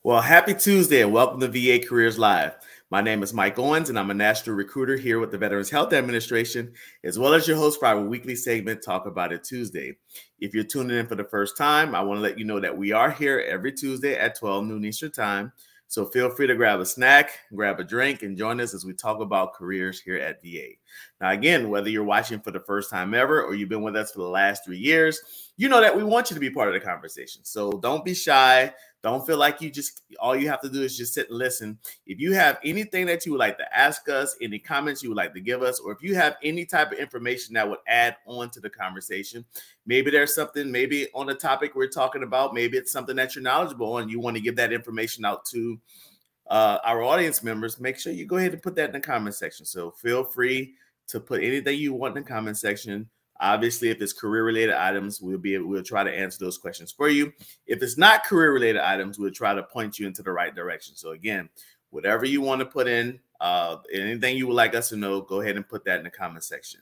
Well, happy Tuesday and welcome to VA Careers Live. My name is Mike Owens and I'm a national recruiter here with the Veterans Health Administration, as well as your host for our weekly segment, Talk About It Tuesday. If you're tuning in for the first time, I want to let you know that we are here every Tuesday at 12 noon Eastern Time. So feel free to grab a snack, grab a drink, and join us as we talk about careers here at VA. Now, again, whether you're watching for the first time ever or you've been with us for the last 3 years, you know that we want you to be part of the conversation. So don't be shy. Don't feel like all you have to do is just sit and listen. If you have anything that you would like to ask us, any comments you would like to give us, or if you have any type of information that would add on to the conversation, maybe there's something, maybe on the topic we're talking about, maybe it's something that you're knowledgeable on, you want to give that information out to our audience members, make sure you go ahead and put that in the comment section. So feel free to put anything you want in the comment section. Obviously, if it's career-related items, we'll try to answer those questions for you. If it's not career-related items, we'll try to point you into the right direction. So again, whatever you want to put in, anything you would like us to know, go ahead and put that in the comment section.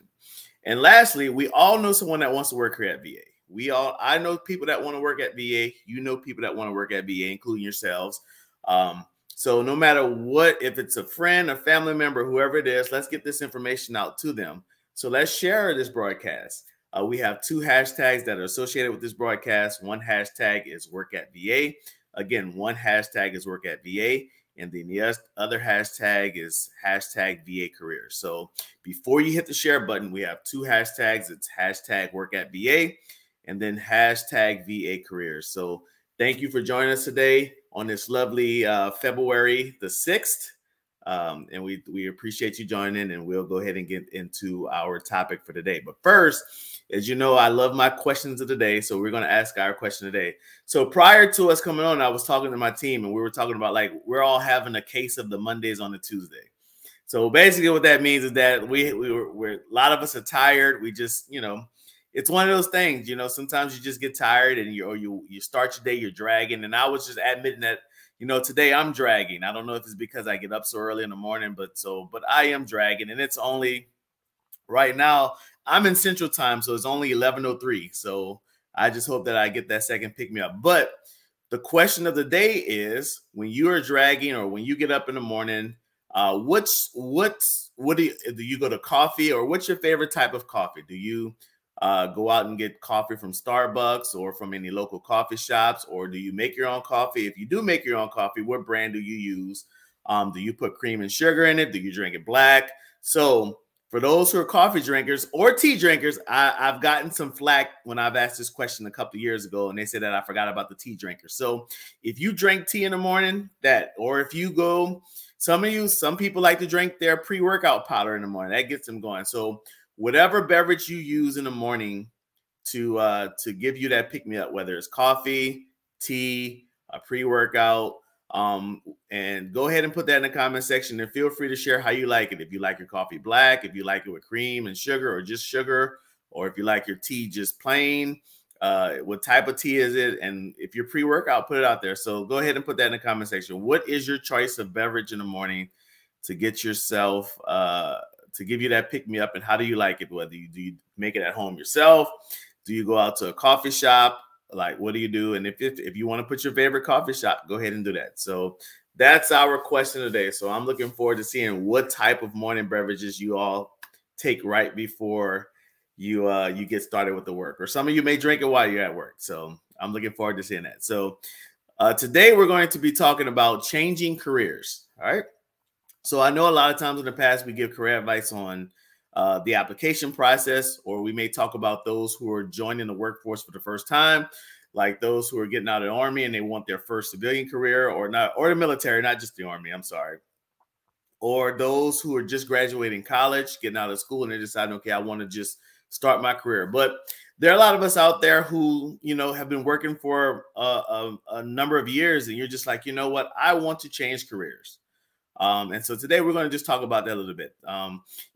And lastly, we all know someone that wants to work here at VA. I know people that want to work at VA. You know people that want to work at VA, including yourselves. So no matter what, if it's a friend, a family member, whoever it is, let's get this information out to them. So let's share this broadcast. We have 2 hashtags that are associated with this broadcast. One hashtag is work at VA. Again, one hashtag is work at VA. And then the other hashtag is hashtag VA careers. So before you hit the share button, we have 2 hashtags. It's hashtag work at VA and then hashtag VA careers. So thank you for joining us today on this lovely February the 6th. And we appreciate you joining in, and we'll go ahead and get into our topic for today. But first, as you know, I love my questions of the day. So we're going to ask our question today. So prior to us coming on, I was talking to my team and we were talking about we're all having a case of the Mondays on the Tuesday. So basically what that means is that we're a lot of us are tired. We just, it's one of those things, sometimes you just get tired and you start your day, you're dragging. And I was just admitting that, today I'm dragging. I don't know if it's because I get up so early in the morning, but I am dragging. And it's only right now I'm in Central Time. So it's only 11:03. So I just hope that I get that second pick me up. But the question of the day is, when you are dragging or when you get up in the morning, what do you go to coffee, or what's your favorite type of coffee? Do you go out and get coffee from Starbucks or from any local coffee shops, or do you make your own coffee? If you do make your own coffee, what brand do you use? Do you put cream and sugar in it? Do you drink it black? So for those who are coffee drinkers or tea drinkers, I've gotten some flack when I've asked this question a couple of years ago, and they said that I forgot about the tea drinkers. So if you drink tea in the morning, or if you go, some people like to drink their pre-workout powder in the morning. That gets them going. So whatever beverage you use in the morning to give you that pick-me-up, whether it's coffee, tea, a pre-workout, and go ahead and put that in the comment section and feel free to share how you like it. If you like your coffee black, if you like it with cream and sugar or just sugar, or if you like your tea just plain, what type of tea is it? And if you're pre-workout, put it out there. So go ahead and put that in the comment section. What is your choice of beverage in the morning to get yourself to give you that pick me up, and how do you like it? Whether do you make it at home yourself? Do you go out to a coffee shop? What do you do? And if you want to put your favorite coffee shop, go ahead and do that. So that's our question today. So I'm looking forward to seeing what type of morning beverages you all take right before you get started with the work, or some of you may drink it while you're at work. So I'm looking forward to seeing that. So today we're going to be talking about changing careers. All right. So I know a lot of times in the past we give career advice on the application process, or we may talk about those who are joining the workforce for the first time, like those who are getting out of the Army and they want their first civilian career, or the military, not just the Army, I'm sorry. Or those who are just graduating college, getting out of school, and they're deciding, okay, I want to just start my career. But there are a lot of us out there who, have been working for a number of years, and you're just like, you know what, I want to change careers. And so today we're going to just talk about that a little bit.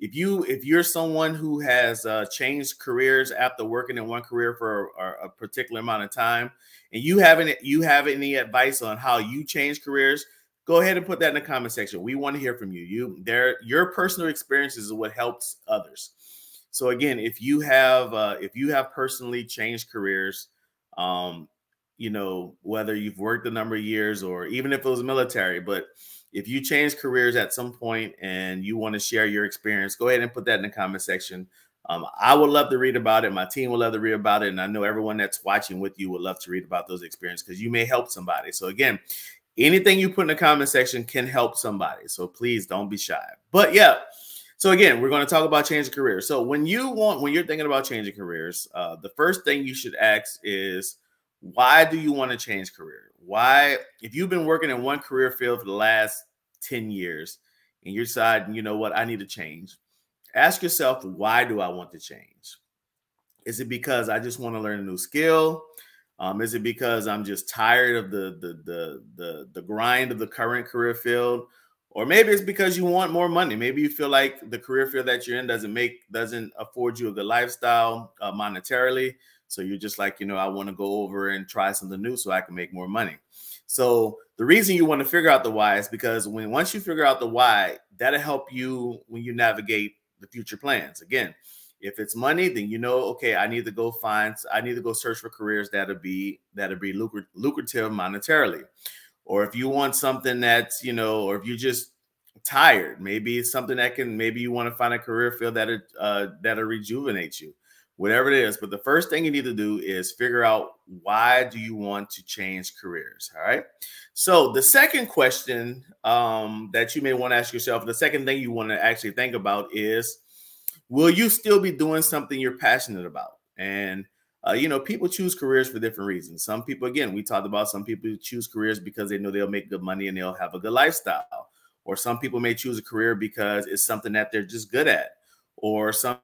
If you're someone who has changed careers after working in one career for a particular amount of time, and you have any advice on how you change careers, go ahead and put that in the comment section. We want to hear from you. Your personal experiences is what helps others. So again, if you have personally changed careers, you know, whether you've worked a number of years or even if it was military, but if you change careers at some point and you want to share your experience, go ahead and put that in the comment section. I would love to read about it. My team would love to read about it. And I know everyone that's watching with you would love to read about those experiences because you may help somebody. So again, anything you put in the comment section can help somebody. So please don't be shy. But yeah, so again, we're going to talk about changing careers. So when you're thinking about changing careers, the first thing you should ask is, why do you want to change career? Why, if you've been working in one career field for the last 10 years and you're deciding, you know what, I need to change, ask yourself, why do I want to change? Is it because I just want to learn a new skill? Is it because I'm just tired of the grind of the current career field? Or maybe it's because you want more money. Maybe you feel like the career field that you're in doesn't afford you a good lifestyle monetarily. So you're just like, you know, I want to go over and try something new so I can make more money. So the reason you want to figure out the why is because once you figure out the why, that'll help you when you navigate the future plans. Again, if it's money, then you know, okay, I need to go search for careers that'll be lucrative monetarily. Or if you want something that's, you know, or if you're just tired, maybe it's something maybe you want to find a career field that'll rejuvenate you, whatever it is. But the first thing you need to do is figure out, why do you want to change careers? All right. So the second question that you may want to ask yourself, the second thing you want to actually think about is, will you still be doing something you're passionate about? And you know, people choose careers for different reasons. Some people, again, we talked about some people choose careers because they know they'll make good money and they'll have a good lifestyle. Or some people may choose a career because it's something that they're just good at. Or some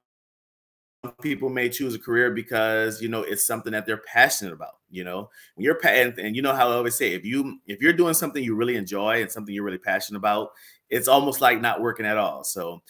people may choose a career because, you know, it's something that they're passionate about. You know, when you're and you know how I always say, if you're doing something you really enjoy and something you're really passionate about, it's almost like not working at all. So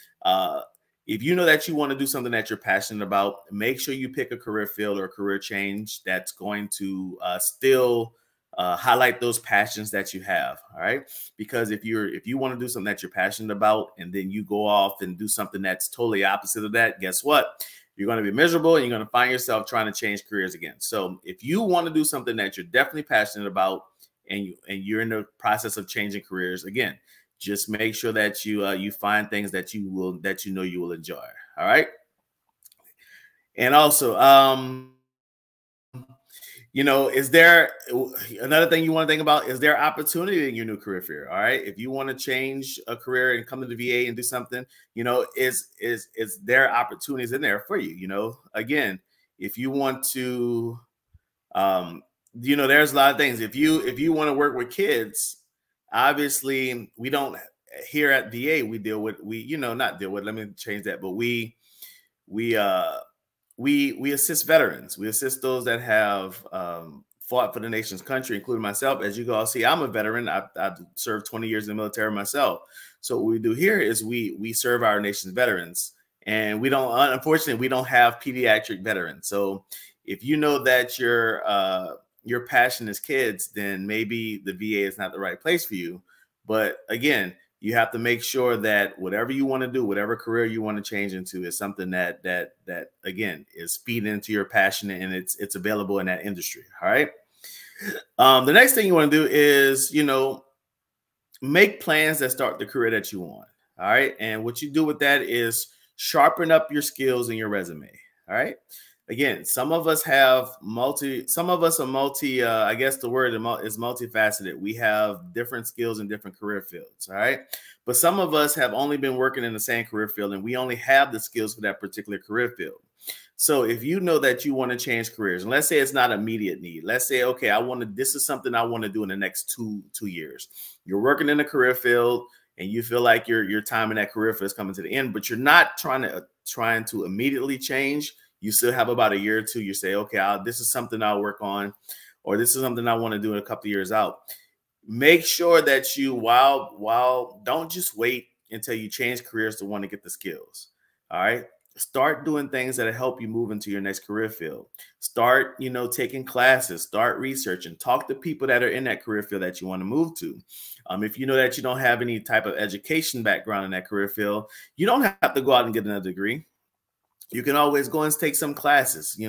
if you know that you want to do something that you're passionate about, make sure you pick a career field or a career change that's going to still highlight those passions that you have. All right. Because if you want to do something that you're passionate about and then you go off and do something that's totally opposite of that, guess what? You're going to be miserable and you're going to find yourself trying to change careers again. So if you want to do something that you're definitely passionate about and you're in the process of changing careers, again, just make sure that you find things that you know you will enjoy. All right. And also, you know, is there another thing you want to think about? Is there opportunity in your new career field? All right. If you want to change a career and come to the VA and do something, you know, is there opportunities in there for you? You know, again, if you want to, you know, there's a lot of things. If you want to work with kids, obviously we don't, here at VA, we deal with, not deal with, let me change that, but we assist veterans. We assist those that have fought for the nation's country, including myself. As you can all see, I'm a veteran. I've served 20 years in the military myself. So what we do here is we serve our nation's veterans, and unfortunately, we don't have pediatric veterans. So if you know that your passion is kids, then maybe the VA is not the right place for you. But again, you have to make sure that whatever you want to do, whatever career you want to change into, is something that again is feeding into your passion and it's available in that industry. All right. The next thing you want to do is, you know, make plans that start the career that you want. All right. And what you do with that is sharpen up your skills in your resume. All right. Again, some of us are multi, I guess the word is multifaceted. We have different skills in different career fields. All right. But some of us have only been working in the same career field and we only have the skills for that particular career field. So if you know that you want to change careers, and let's say it's not immediate need, let's say, okay, this is something I want to do in the next two years. You're working in a career field and you feel like your time in that career field is coming to the end, but you're not trying to immediately change. You still have about a year or two. You say, okay, this is something I'll work on, or this is something I want to do in a couple of years out. Make sure that you, don't just wait until you change careers to want to get the skills. All right. Start doing things that help you move into your next career field. Start, taking classes, start researching, talk to people that are in that career field that you want to move to. If you know that you don't have any type of education background in that career field, you don't have to go out and get another degree. You can always go and take some classes.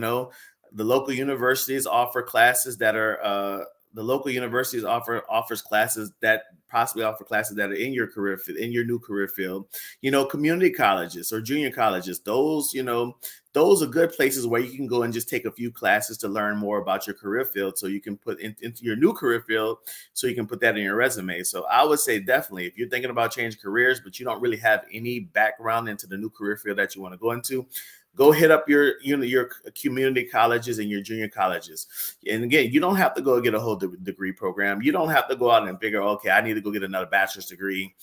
The local universities offer classes that are the local universities offers classes that possibly offer classes that are in your career field, in your new career field. You know, community colleges or junior colleges, those, you know, those are good places where you can go and just take a few classes to learn more about your career field, so you can put into your new career field, so you can put that in your resume. So I would say definitely, if you're thinking about changing careers but you don't really have any background into the new career field that you want to go into, go hit up your, you know, your community colleges and your junior colleges. And again, you don't have to go get a whole degree program. You don't have to go out and figure, okay, I need to go get another bachelor's degree.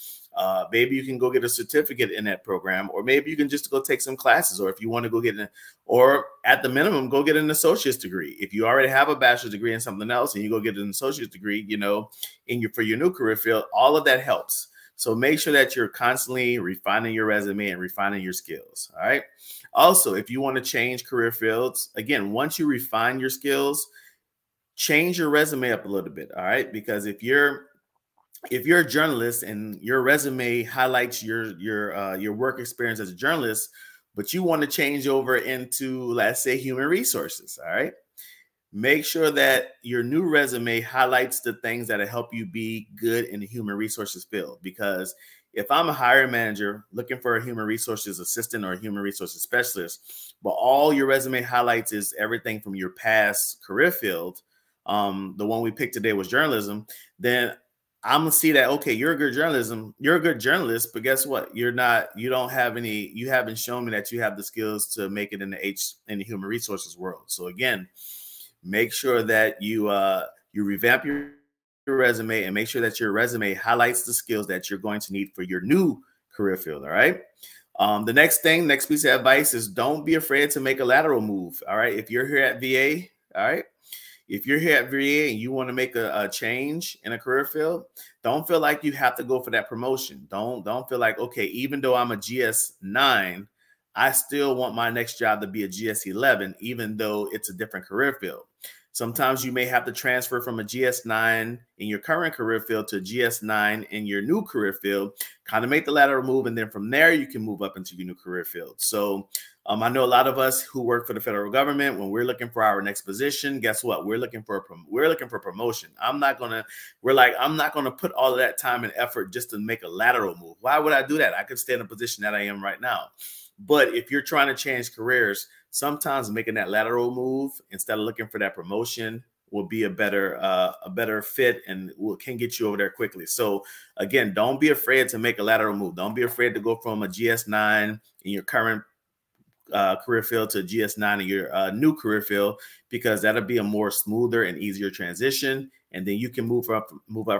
Maybe you can go get a certificate in that program, or maybe you can just go take some classes, or if you want to go get or at the minimum, go get an associate's degree. If you already have a bachelor's degree in something else and you go get an associate's degree, you know, for your new career field, all of that helps. So make sure that you're constantly refining your resume and refining your skills. All right. Also, if you want to change career fields, again, once you refine your skills, change your resume up a little bit. All right. Because if you're a journalist and your resume highlights your work experience as a journalist, but you want to change over into, let's say, human resources. All right. Make sure that your new resume highlights the things that will help you be good in the human resources field. Because if I'm a hiring manager looking for a human resources assistant or a human resources specialist, but all your resume highlights is everything from your past career field, the one we picked today was journalism, then I'm gonna see that, okay, you're a good journalist, but guess what? You haven't shown me that you have the skills to make it in the human resources world. So again, make sure that you revamp your resume and make sure that your resume highlights the skills that you're going to need for your new career field. All right. The next piece of advice is don't be afraid to make a lateral move. All right. If you're here at VA, all right. If you're here at VA and you want to make a change in a career field, don't feel like you have to go for that promotion. Don't feel like, okay, even though I'm a GS9, I still want my next job to be a GS11, even though it's a different career field. Sometimes you may have to transfer from a GS9 in your current career field to a GS9 in your new career field, kind of make the lateral move. And then from there, you can move up into your new career field. So I know a lot of us who work for the federal government, when we're looking for our next position, guess what? We're looking for promotion. I'm not going to put all of that time and effort just to make a lateral move. Why would I do that? I could stay in the position that I am right now. But if you're trying to change careers, sometimes making that lateral move instead of looking for that promotion will be a better fit and can get you over there quickly. So again, don't be afraid to make a lateral move. Don't be afraid to go from a GS9 in your current career field to GS9 in your new career field, because that'll be a more smoother and easier transition. And then you can move up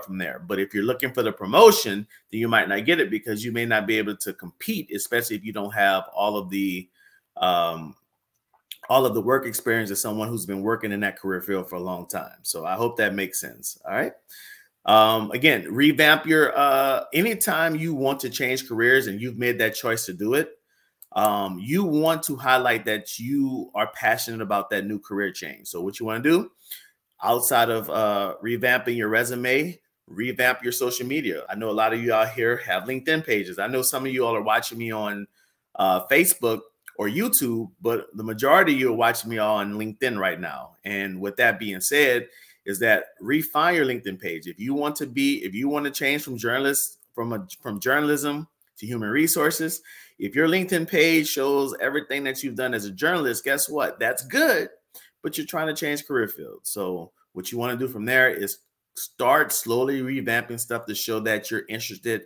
from there. But if you're looking for the promotion, then you might not get it, because you may not be able to compete, especially if you don't have all of the work experience of someone who's been working in that career field for a long time. So I hope that makes sense. All right. Again, revamp your anytime you want to change careers and you've made that choice to do it, you want to highlight that you are passionate about that new career change. So what you want to do, outside of revamping your resume, revamp your social media. I know a lot of you out here have LinkedIn pages. I know some of you all are watching me on Facebook or YouTube, but the majority of you are watching me on LinkedIn right now. And with that being said, is that refine your LinkedIn page. If you want to change from journalism to human resources, if your LinkedIn page shows everything that you've done as a journalist, guess what? That's good, but you're trying to change career fields. So what you want to do from there is start slowly revamping stuff to show that you're interested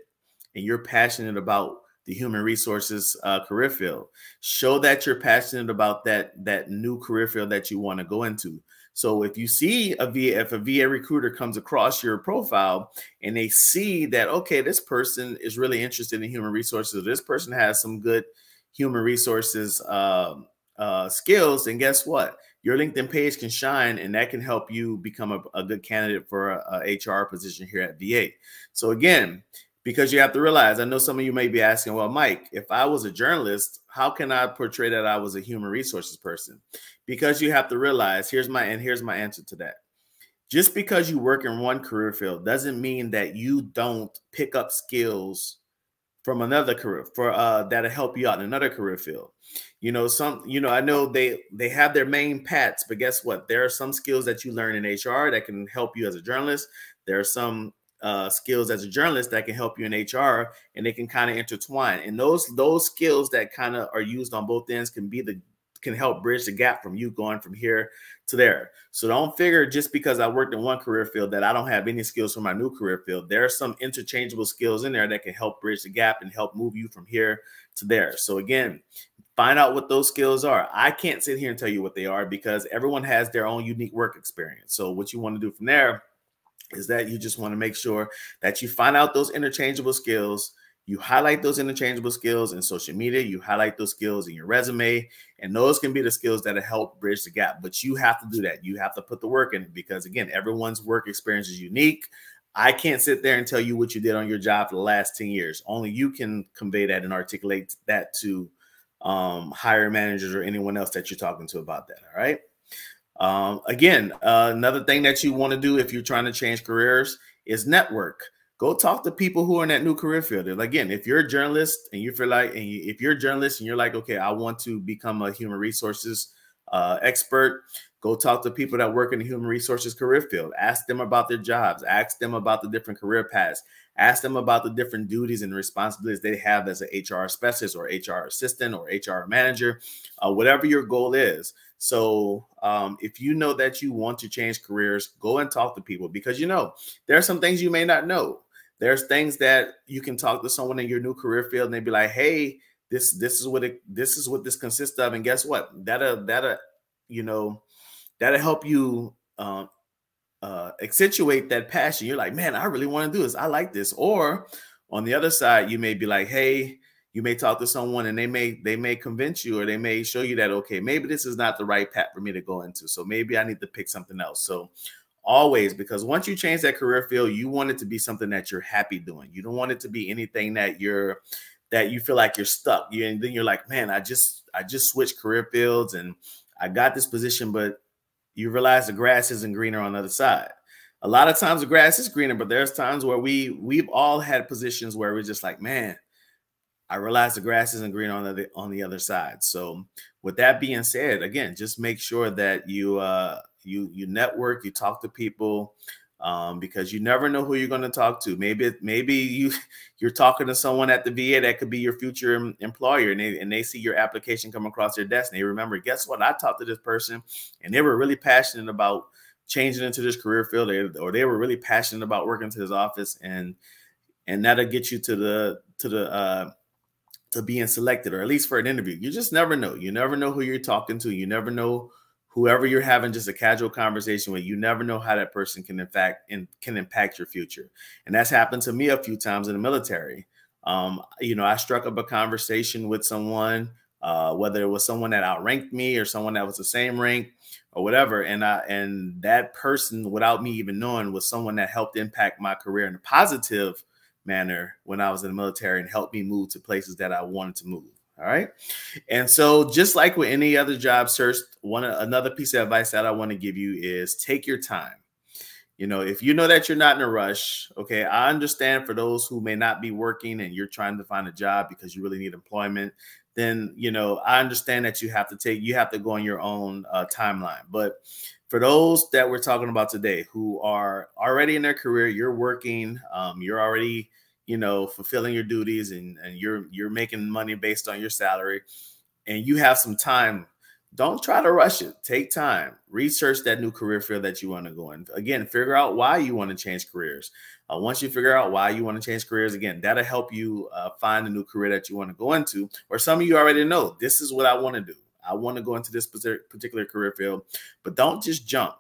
and you're passionate about the human resources career field. Show that you're passionate about that new career field that you want to go into. So if you see if a VA recruiter comes across your profile and they see that, okay, this person is really interested in human resources, this person has some good human resources skills, and guess what? Your LinkedIn page can shine, and that can help you become a good candidate for a HR position here at VA. So again, because you have to realize, I know some of you may be asking, well, Mike, if I was a journalist, how can I portray that I was a human resources person? Because you have to realize, here's my answer to that. Just because you work in one career field doesn't mean that you don't pick up skills from another career for that'll help you out in another career field. I know they have their main paths, but guess what? There are some skills that you learn in HR that can help you as a journalist. There are some skills as a journalist that can help you in HR, and they can kind of intertwine. And those skills that kind of are used on both ends can help bridge the gap from you going from here to there. So don't figure just because I worked in one career field that I don't have any skills for my new career field. There are some interchangeable skills in there that can help bridge the gap and help move you from here to there. So again, find out what those skills are. I can't sit here and tell you what they are because everyone has their own unique work experience. So what you want to do from there is that you just want to make sure that you find out those interchangeable skills. You highlight those interchangeable skills in social media. You highlight those skills in your resume, and those can be the skills that help bridge the gap. But you have to do that. You have to put the work in it because, again, everyone's work experience is unique. I can't sit there and tell you what you did on your job for the last 10 years. Only you can convey that and articulate that to hiring managers or anyone else that you're talking to about that. All right. Again, another thing that you want to do if you're trying to change careers is network. Go talk to people who are in that new career field. And again, if you're a journalist and you feel like, if you're a journalist and you're like, okay, I want to become a human resources expert, go talk to people that work in the human resources career field. Ask them about their jobs. Ask them about the different career paths. Ask them about the different duties and responsibilities they have as an HR specialist or HR assistant or HR manager, whatever your goal is. So if you know that you want to change careers, go and talk to people because, there are some things you may not know. There's things that you can talk to someone in your new career field and they'd be like, hey, this is what this consists of. And guess what? That'll help you accentuate that passion. You're like, man, I really want to do this. I like this. Or on the other side, you may be like, hey, you may talk to someone and they may convince you or they may show you that, okay, maybe this is not the right path for me to go into. So maybe I need to pick something else. So always, because once you change that career field, you want it to be something that you're happy doing. You don't want it to be anything that you feel like you're stuck. And then you're like, man, I just switched career fields and I got this position, but you realize the grass isn't greener on the other side. A lot of times the grass is greener, but there's times where we've all had positions where we're just like, man, I realize the grass isn't green on the other side. So with that being said, again, just make sure that you network, you talk to people, because you never know who you're going to talk to. Maybe you're talking to someone at the VA that could be your future employer, and they see your application come across their desk, and they remember, guess what? I talked to this person, and they were really passionate about changing into this career field, or they were really passionate about working to this office, and that'll get you to being selected, or at least for an interview. You just never know. You never know who you're talking to. You never know whoever you're having just a casual conversation with. You never know how that person can impact your future. And that's happened to me a few times in the military. I struck up a conversation with someone, whether it was someone that outranked me or someone that was the same rank or whatever. And that person, without me even knowing, was someone that helped impact my career in a positive manner when I was in the military and helped me move to places that I wanted to move. All right. And so just like with any other job search, another piece of advice that I want to give you is take your time. If you know that you're not in a rush, okay, I understand for those who may not be working and you're trying to find a job because you really need employment, then, I understand that you have to go on your own timeline. But for those that we're talking about today who are already in their career, you're working, you're already fulfilling your duties and you're making money based on your salary and you have some time, don't try to rush it. Take time, research that new career field that you want to go in. Again, figure out why you want to change careers. Once you figure out why you want to change careers, again, that'll help you find a new career that you want to go into. Or some of you already know, this is what I want to do. I want to go into this particular career field, but don't just jump.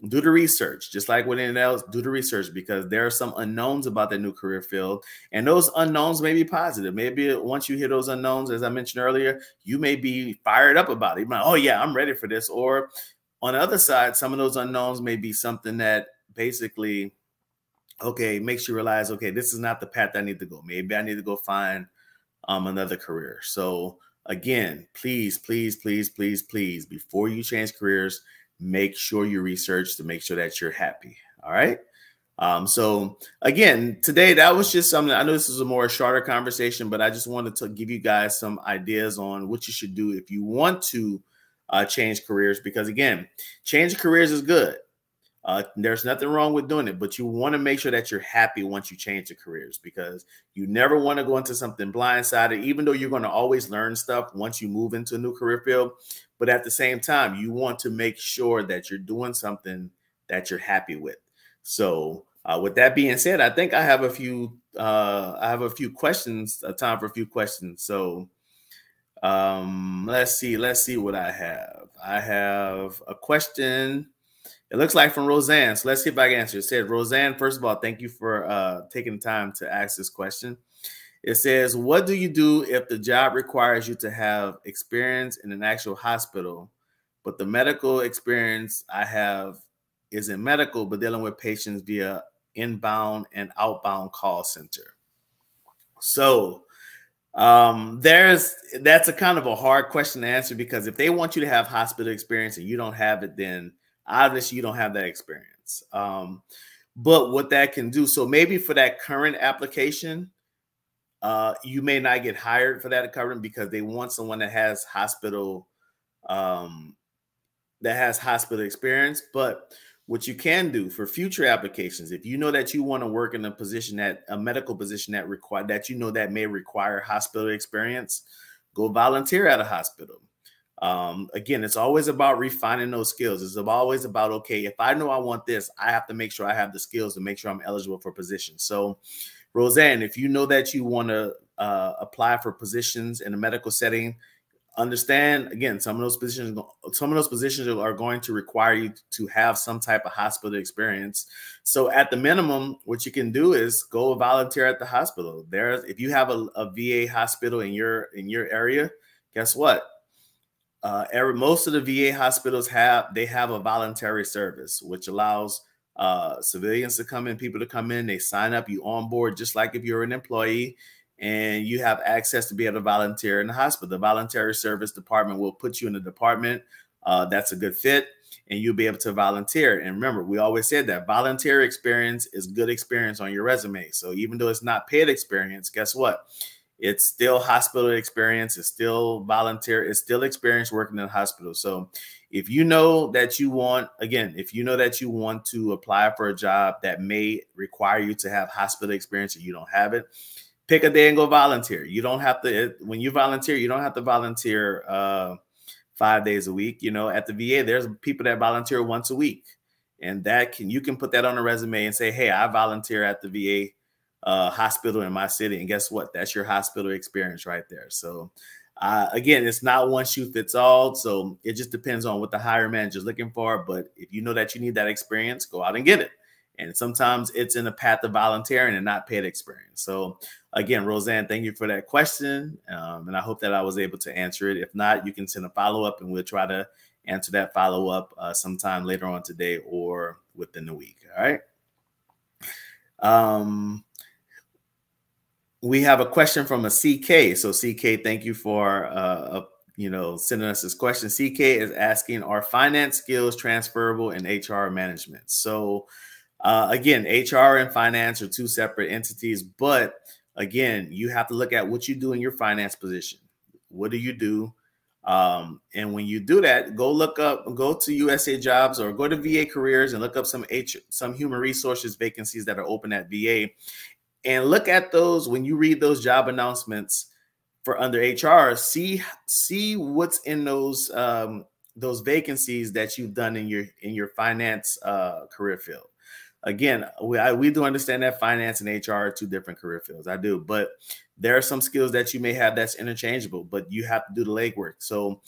Do the research, just like with anything else, do the research, because there are some unknowns about that new career field. And those unknowns may be positive. Maybe once you hear those unknowns, as I mentioned earlier, you may be fired up about it. You're like, oh yeah, I'm ready for this. Or on the other side, some of those unknowns may be something that basically, okay, makes you realize, okay, this is not the path I need to go. Maybe I need to go find another career. So again, please, please, please, please, please, before you change careers, make sure you research to make sure that you're happy. All right. So again, today that was just something. I know this is a more shorter conversation, but I just wanted to give you guys some ideas on what you should do if you want to change careers. Because again, change careers is good. There's nothing wrong with doing it, but you want to make sure that you're happy once you change the careers, because you never want to go into something blindsided, even though you're going to always learn stuff once you move into a new career field. But at the same time, you want to make sure that you're doing something that you're happy with. So with that being said, I think I have a few questions, time for a few questions. So let's see what I have. I have a question. It looks like from Roseanne. So let's see if I can answer. It said, Roseanne, first of all, thank you for taking the time to ask this question. It says, what do you do if the job requires you to have experience in an actual hospital, but the medical experience I have isn't medical, but dealing with patients via inbound and outbound call center? So that's a kind of a hard question to answer, because if they want you to have hospital experience and you don't have it, then obviously you don't have that experience. But what that can do, so maybe for that current application, you may not get hired for that current, because they want someone that has hospital experience. But what you can do for future applications, if you know that you want to work in a medical position that that may require hospital experience, go volunteer at a hospital. Again, it's always about refining those skills. It's always about, okay, if I know I want this, I have to make sure I have the skills to make sure I'm eligible for positions. So Roseanne, if you know that you want to apply for positions in a medical setting, understand, again, some of those positions are going to require you to have some type of hospital experience. So at the minimum, what you can do is go volunteer at the hospital. If you have a VA hospital in your area, guess what? Most of the VA hospitals have a voluntary service, which allows civilians to come in, people to come in. They sign up, you on board just like if you're an employee, and you have access to be able to volunteer in the hospital. The voluntary service department will put you in a department that's a good fit, and you'll be able to volunteer. And remember, we always said that volunteer experience is good experience on your resume. So even though it's not paid experience, guess what? It's still hospital experience. It's still volunteer. It's still experience working in the hospital. So if you know that you want to apply for a job that may require you to have hospital experience and you don't have it, pick a day and go volunteer. You don't have to, when you volunteer, you don't have to volunteer 5 days a week. At the VA, there's people that volunteer once a week, and you can put that on a resume and say, hey, I volunteer at the VA hospital in my city. And guess what? That's your hospital experience right there. So again, it's not one shoe fits all. So it just depends on what the hiring manager is looking for. But if you know that you need that experience, go out and get it. And sometimes it's in the path of volunteering and not paid experience. So again, Roseanne, thank you for that question. And I hope that I was able to answer it. If not, you can send a follow-up and we'll try to answer that follow-up sometime later on today or within the week. All right. We have a question from a CK. So CK, thank you for sending us this question. CK is asking, are finance skills transferable in HR management? So again, HR and finance are two separate entities, but again, you have to look at what you do in your finance position. What do you do? And when you do that, go to USA Jobs or go to VA Careers and look up some human resources vacancies that are open at VA. And look at those. When you read those job announcements for under HR, see what's in those vacancies that you've done in your finance career field. Again, we do understand that finance and HR are two different career fields. I do, but there are some skills that you may have that's interchangeable, but you have to do the legwork. So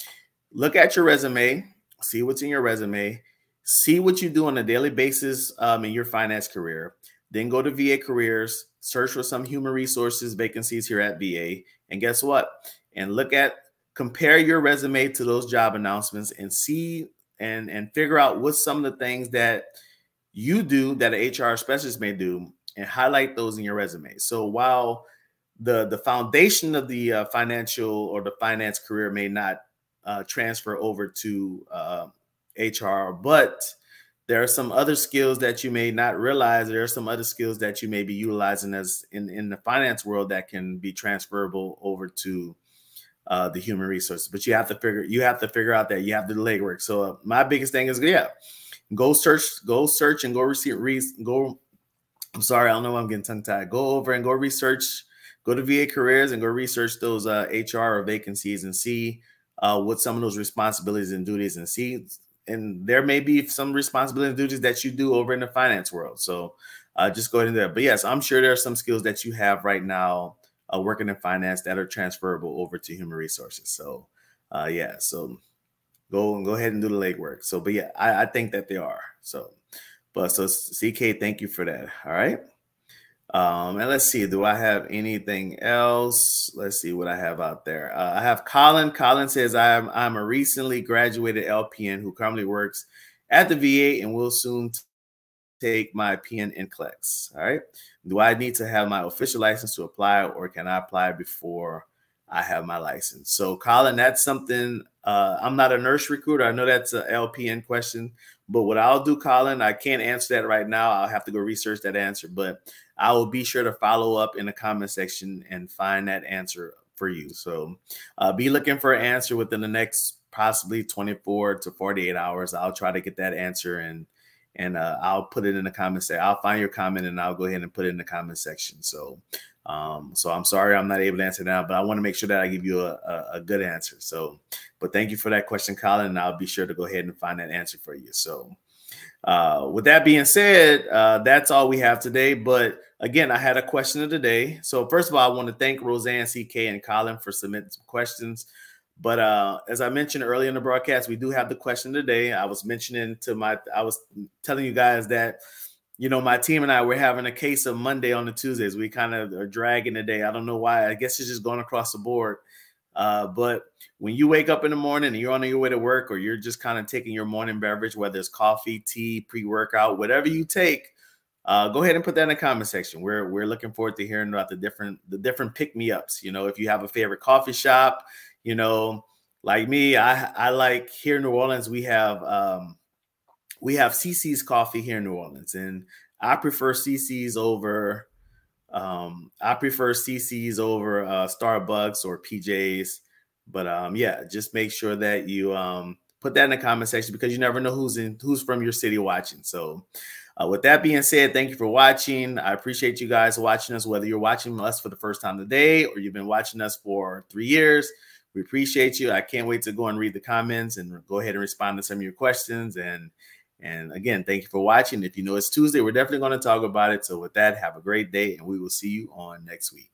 look at your resume, see what's in your resume, see what you do on a daily basis in your finance career. Then go to VA Careers, search for some human resources vacancies here at VA. And guess what? And compare your resume to those job announcements and see and figure out what's some of the things that you do that an HR specialist may do, and highlight those in your resume. So while the foundation of the financial or the finance career may not transfer over to HR, but there are some other skills that you may not realize. There are some other skills that you may be utilizing as in the finance world that can be transferable over to the human resources. But you have to figure out that you have to do the legwork. So my biggest thing is, go search and go I'm sorry, I don't know why I'm getting tongue tied. Go over and go research, go to VA Careers and go research those HR or vacancies and see what some of those responsibilities and duties and see. And there may be some responsibilities and duties that you do over in the finance world. So just go ahead and do that. But yes, I'm sure there are some skills that you have right now working in finance that are transferable over to human resources. So yeah, so go ahead and do the legwork. So, but yeah, I think that they are. So, but so CK, thank you for that. All right. And let's see, do I have anything else? Let's see what I have out there. I have Colin. Colin says, I'm a recently graduated LPN who currently works at the VA and will soon take my PN NCLEX. All right. Do I need to have my official license to apply, or can I apply before I have my license? So Colin, that's something, I'm not a nurse recruiter. I know that's a LPN question, but what I'll do, Colin, I can't answer that right now. I'll have to go research that answer, but I will be sure to follow up in the comment section and find that answer for you. So be looking for an answer within the next possibly 24 to 48 hours. I'll try to get that answer and I'll put it in the comment section. I'll find your comment and I'll go ahead and put it in the comment section. So so I'm sorry I'm not able to answer now, but I want to make sure that I give you a good answer. So, but thank you for that question, Colin, and I'll be sure to go ahead and find that answer for you. So with that being said, that's all we have today. But again, I had a question of the day. So first of all, I want to thank Roseanne, CK, and Colin for submitting some questions. But as I mentioned earlier in the broadcast, we do have the question of the day. I was telling you guys that, you know, my team and I, we're having a case of Monday on the Tuesdays. We kind of are dragging the day. I don't know why. I guess it's just going across the board. But when you wake up in the morning and you're on your way to work, or you're just kind of taking your morning beverage, whether it's coffee, tea, pre-workout, whatever you take, go ahead and put that in the comment section. We're looking forward to hearing about the different pick-me-ups. You know, if you have a favorite coffee shop, you know, like me, I like here in New Orleans, we have CC's Coffee here in New Orleans, and I prefer CC's over Starbucks or PJ's. But yeah, just make sure that you put that in the comment section, because you never know who's from your city watching. So with that being said, thank you for watching. I appreciate you guys watching us, whether you're watching us for the first time today or you've been watching us for 3 years. We appreciate you. I can't wait to go and read the comments and go ahead and respond to some of your questions. And again, thank you for watching. If you know it's Tuesday, we're definitely going to talk about it. So with that, have a great day, and we will see you on next week.